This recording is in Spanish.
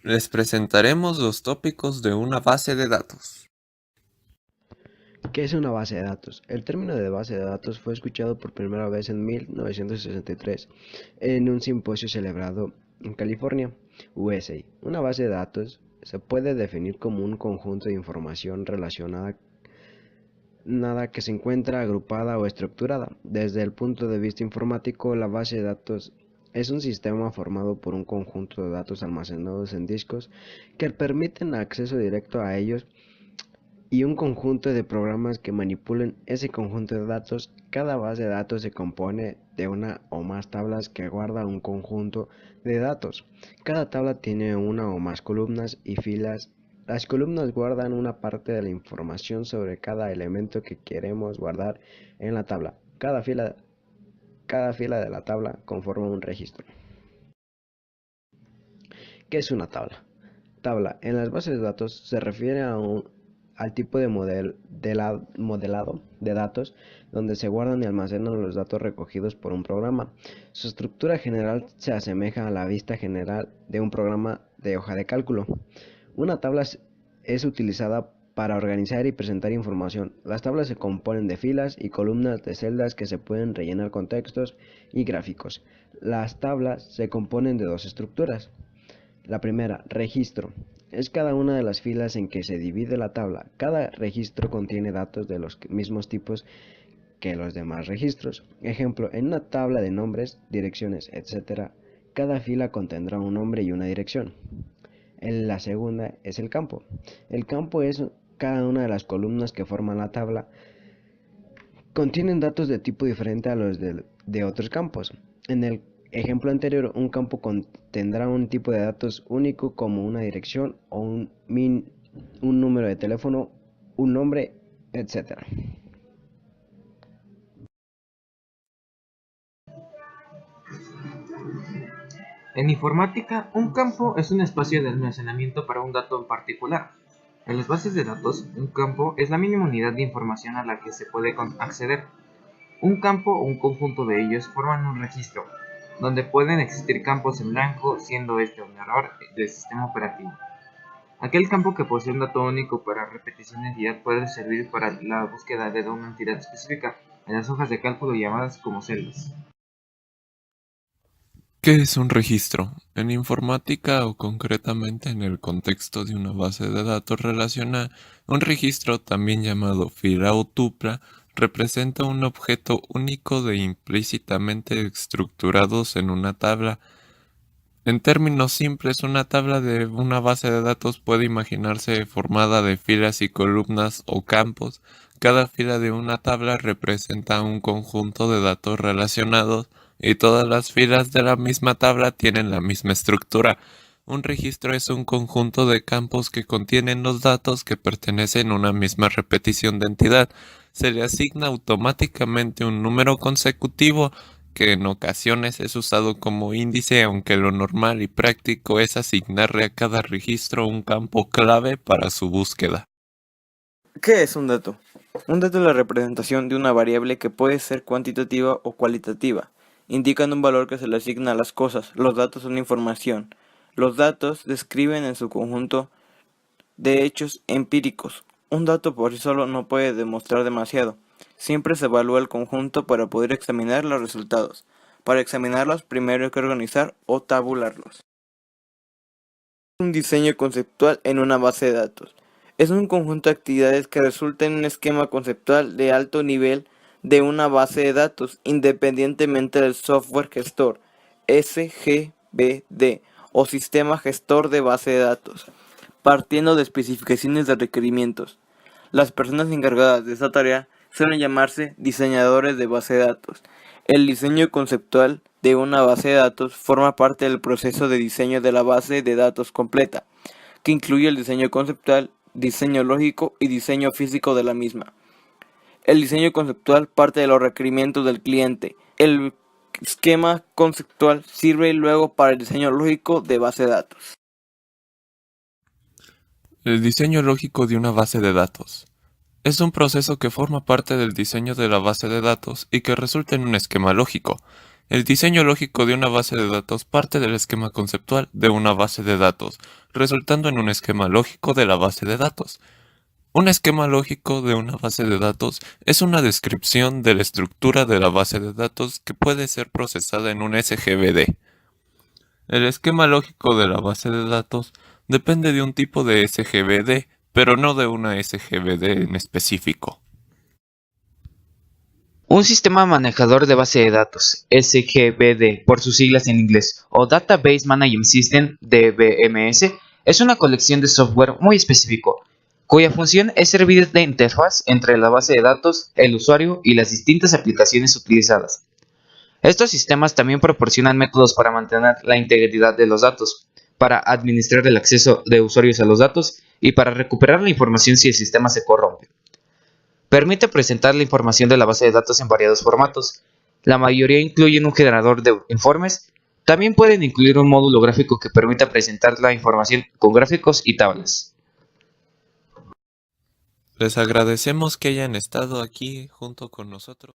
Les presentaremos los tópicos de una base de datos. ¿Qué es una base de datos? El término de base de datos fue escuchado por primera vez en 1963 en un simposio celebrado en California, USA. Una base de datos se puede definir como un conjunto de información relacionada nada que se encuentra agrupada o estructurada. Desde el punto de vista informático, la base de datos es un sistema formado por un conjunto de datos almacenados en discos que permiten acceso directo a ellos y un conjunto de programas que manipulen ese conjunto de datos. Cada base de datos se compone de una o más tablas que guarda un conjunto de datos. Cada tabla tiene una o más columnas y filas. Las columnas guardan una parte de la información sobre cada elemento que queremos guardar en la tabla. Cada fila de la tabla conforma un registro. ¿Qué es una tabla? Tabla en las bases de datos se refiere al tipo de modelado de datos donde se guardan y almacenan los datos recogidos por un programa. Su estructura general se asemeja a la vista general de un programa de hoja de cálculo. Una tabla es utilizada para organizar y presentar información. Las tablas se componen de filas y columnas de celdas que se pueden rellenar con textos y gráficos. Las tablas se componen de dos estructuras. La primera, registro. Es cada una de las filas en que se divide la tabla. Cada registro contiene datos de los mismos tipos que los demás registros. Ejemplo, en una tabla de nombres, direcciones, etc., cada fila contendrá un nombre y una dirección. La segunda es el campo. El campo es cada una de las columnas que forman la tabla. Contienen datos de tipo diferente a los de otros campos. En el ejemplo anterior, un campo contendrá un tipo de datos único como una dirección o un número de teléfono, un nombre, etc. En informática, un campo es un espacio de almacenamiento para un dato en particular. En las bases de datos, un campo es la mínima unidad de información a la que se puede acceder. Un campo o un conjunto de ellos forman un registro, donde pueden existir campos en blanco, siendo este un error del sistema operativo. Aquel campo que posee un dato único para repetición de entidad puede servir para la búsqueda de una entidad específica en las hojas de cálculo llamadas como celdas. ¿Qué es un registro? En informática o concretamente en el contexto de una base de datos relacional, un registro, también llamado fila o tupla, representa un objeto único de implícitamente estructurados en una tabla. En términos simples, una tabla de una base de datos puede imaginarse formada de filas y columnas o campos. Cada fila de una tabla representa un conjunto de datos relacionados y todas las filas de la misma tabla tienen la misma estructura. Un registro es un conjunto de campos que contienen los datos que pertenecen a una misma repetición de entidad. Se le asigna automáticamente un número consecutivo que en ocasiones es usado como índice, aunque lo normal y práctico es asignarle a cada registro un campo clave para su búsqueda. ¿Qué es un dato? Un dato es la representación de una variable que puede ser cuantitativa o cualitativa. Indican un valor que se le asigna a las cosas. Los datos son información. Los datos describen en su conjunto de hechos empíricos. Un dato por sí solo no puede demostrar demasiado. Siempre se evalúa el conjunto para poder examinar los resultados. Para examinarlos, primero hay que organizar o tabularlos. Un diseño conceptual en una base de datos. Es un conjunto de actividades que resulta en un esquema conceptual de alto nivel de una base de datos, independientemente del software gestor, SGBD, o sistema gestor de base de datos, partiendo de especificaciones de requerimientos. Las personas encargadas de esta tarea suelen llamarse diseñadores de base de datos. El diseño conceptual de una base de datos forma parte del proceso de diseño de la base de datos completa, que incluye el diseño conceptual, diseño lógico y diseño físico de la misma. El diseño conceptual parte de los requerimientos del cliente. El esquema conceptual sirve luego para el diseño lógico de base de datos. El diseño lógico de una base de datos es un proceso que forma parte del diseño de la base de datos y que resulta en un esquema lógico. El diseño lógico de una base de datos parte del esquema conceptual de una base de datos, resultando en un esquema lógico de la base de datos. Un esquema lógico de una base de datos es una descripción de la estructura de la base de datos que puede ser procesada en un SGBD. El esquema lógico de la base de datos depende de un tipo de SGBD, pero no de una SGBD en específico. Un sistema manejador de base de datos, SGBD por sus siglas en inglés, o Database Management System, DBMS, es una colección de software muy específico, cuya función es servir de interfaz entre la base de datos, el usuario y las distintas aplicaciones utilizadas. Estos sistemas también proporcionan métodos para mantener la integridad de los datos, para administrar el acceso de usuarios a los datos y para recuperar la información si el sistema se corrompe. Permite presentar la información de la base de datos en variados formatos. La mayoría incluyen un generador de informes. También pueden incluir un módulo gráfico que permita presentar la información con gráficos y tablas. Les agradecemos que hayan estado aquí junto con nosotros.